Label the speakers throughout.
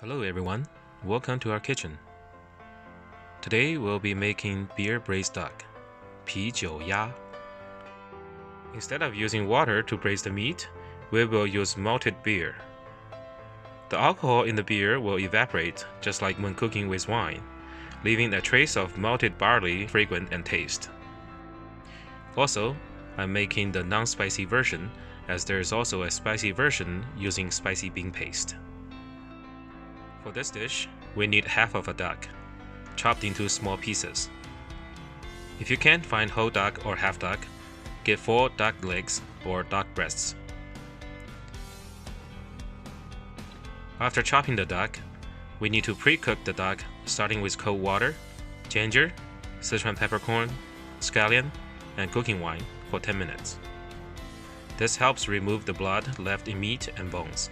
Speaker 1: Hello everyone, welcome to our kitchen. Today we'll be making beer braised duck, 啤酒鸭. Instead of using water to braise the meat, we will use malted beer. The alcohol in the beer will evaporate just like when cooking with wine, leaving a trace of malted barley fragrance and taste. Also, I'm making the non-spicy version as there is also a spicy version using spicy bean paste. For this dish, we need half of a duck, chopped into small pieces. If you can't find whole duck or half duck, get 4 duck legs or duck breasts. After chopping the duck, we need to pre-cook the duck starting with cold water, ginger, Sichuan peppercorn, scallion, and cooking wine for 10 minutes. This helps remove the blood left in meat and bones.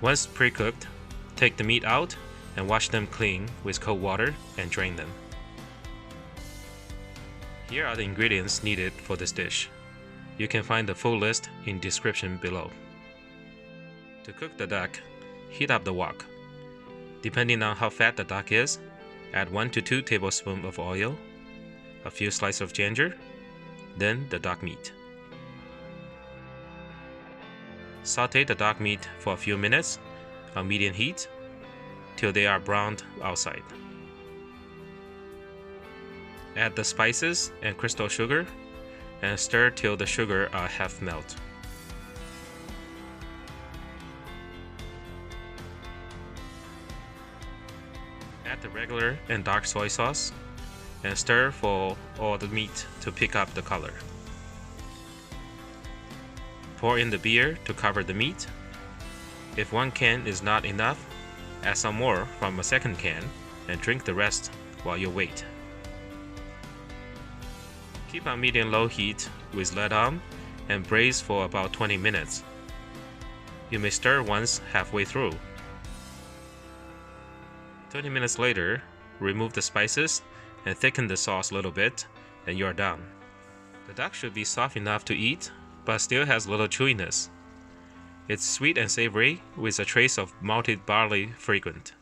Speaker 1: Once pre-cooked, take the meat out and wash them clean with cold water and drain them. Here are the ingredients needed for this dish. You can find the full list in description below. To cook the duck, heat up the wok. Depending on how fat the duck is, add 1 to 2 tablespoons of oil, a few slices of ginger, then the duck meat. Saute the duck meat for a few minutes on medium heat till they are browned outside. Add the spices and crystal sugar and stir till the sugar are half melt. Add the regular and dark soy sauce and stir for all the meat to pick up the color. Pour in the beer to cover the meat. If 1 can is not enough, add some more from a second can and drink the rest while you wait. Keep on medium-low heat with lid on and braise for about 20 minutes. You may stir once halfway through. 20 minutes later, remove the spices and thicken the sauce a little bit, and you are done. The duck should be soft enough to eat, but still has little chewiness. It's sweet and savory with a trace of malted barley fragrance.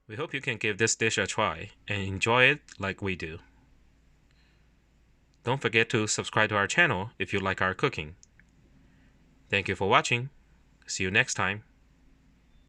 Speaker 1: We hope you can give this dish a try and enjoy it like we do. Don't forget to subscribe to our channel if you like our cooking. Thank you for watching. See you next time.